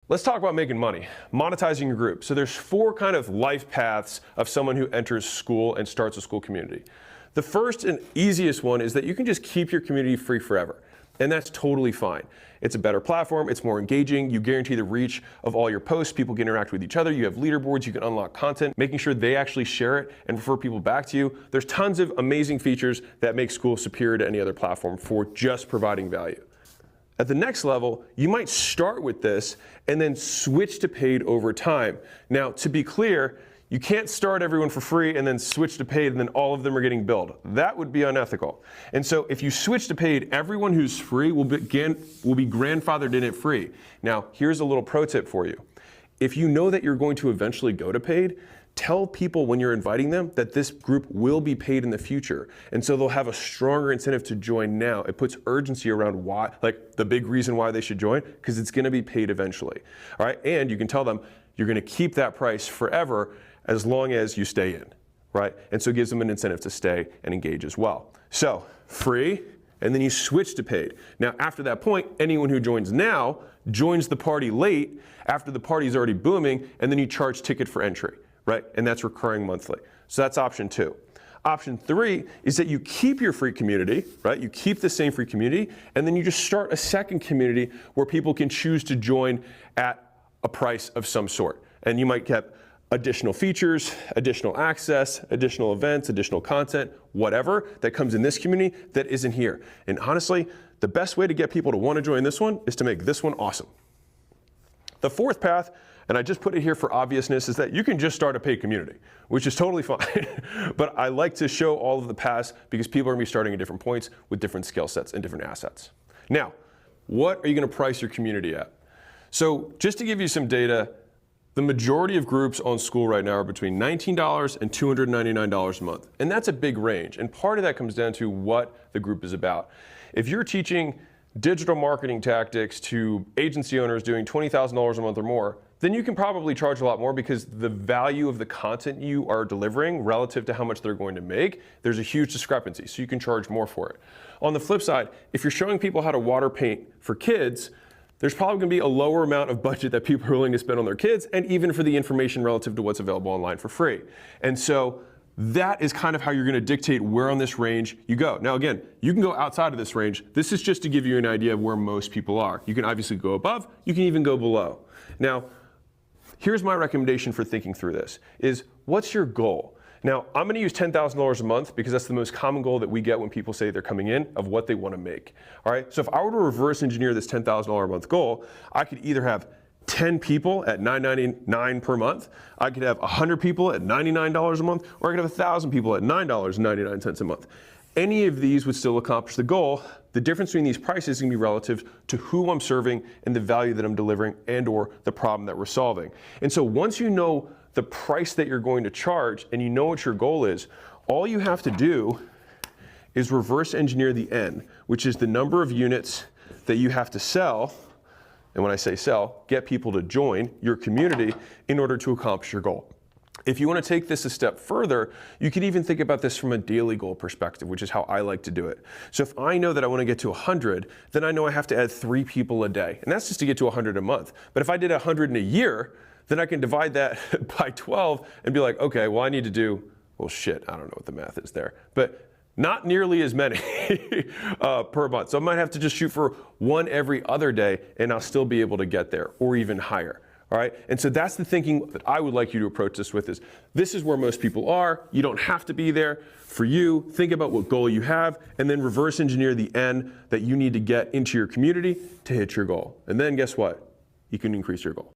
Let's talk about making money, monetizing your group. So there's 4 kind of life paths of someone who enters Skool and starts a Skool community. The first and easiest one is that you can just keep your community free forever. And that's totally fine. It's a better platform, it's more engaging, you guarantee the reach of all your posts, people can interact with each other, you have leaderboards, you can unlock content, making sure they actually share it and refer people back to you. There's tons of amazing features that make Skool superior to any other platform for just providing value. At the next level, you might start with this and then switch to paid over time. Now, to be clear, you can't start everyone for free and then switch to paid and then all of them are getting billed. That would be unethical. And so if you switch to paid, everyone who's free will be grandfathered in at free. Now, here's a little pro tip for you. If you know that you're going to eventually go to paid, tell people when you're inviting them that this group will be paid in the future. And so they'll have a stronger incentive to join now. It puts urgency around why, like the big reason why they should join, because it's going to be paid eventually. All right. And you can tell them you're going to keep that price forever as long as you stay in. Right. And so it gives them an incentive to stay and engage as well. So free, and then you switch to paid. Now, after that point, anyone who joins now joins the party late after the party's already booming, and then you charge ticket for entry. Right? And that's recurring monthly. So that's option 2. Option 3 is that you keep your free community, right? You keep the same free community, and then you just start a second community where people can choose to join at a price of some sort. And you might get additional features, additional access, additional events, additional content, whatever that comes in this community that isn't here. And honestly, the best way to get people to want to join this one is to make this one awesome. The 4th path, and I just put it here for obviousness, is that you can just start a paid community, which is totally fine. But I like to show all of the paths because people are going to be starting at different points with different skill sets and different assets. Now, what are you going to price your community at? So just to give you some data, the majority of groups on Skool right now are between $19 and $299 a month. And that's a big range. And part of that comes down to what the group is about. If you're teaching digital marketing tactics to agency owners doing $20,000 a month or more, then you can probably charge a lot more because the value of the content you are delivering relative to how much they're going to make, there's a huge discrepancy, so you can charge more for it. On the flip side, if you're showing people how to water paint for kids, there's probably going to be a lower amount of budget that people are willing to spend on their kids, and even for the information relative to what's available online for free. And so that is kind of how you're going to dictate where on this range you go. Now again, you can go outside of this range. This is just to give you an idea of where most people are. You can obviously go above, you can even go below. Now, here's my recommendation for thinking through this, is what's your goal? Now, I'm going to use $10,000 a month because that's the most common goal that we get when people say they're coming in of what they want to make. All right, so if I were to reverse engineer this $10,000 a month goal, I could either have 10 people at $9.99 per month, I could have 100 people at $99 a month, or I could have 1,000 people at $9.99 a month. Any of these would still accomplish the goal. The difference between these prices is going to be relative to who I'm serving and the value that I'm delivering and or the problem that we're solving. And so once you know the price that you're going to charge and you know what your goal is, all you have to do is reverse engineer the N, which is the number of units that you have to sell. And when I say sell, get people to join your community in order to accomplish your goal. If you want to take this a step further, you can even think about this from a daily goal perspective, which is how I like to do it. So if I know that I want to get to 100, then I know I have to add 3 people a day. And that's just to get to 100 a month. But if I did 100 in a year, then I can divide that by 12 and be like, okay, well, I need to do, well, shit, I don't know what the math is there. But not nearly as many per month. So I might have to just shoot for 1 every other day, and I'll still be able to get there, or even higher. All right, and so that's the thinking that I would like you to approach this with is, this is where most people are. You don't have to be there. For you, think about what goal you have, and then reverse engineer the N that you need to get into your community to hit your goal. And then guess what? You can increase your goal.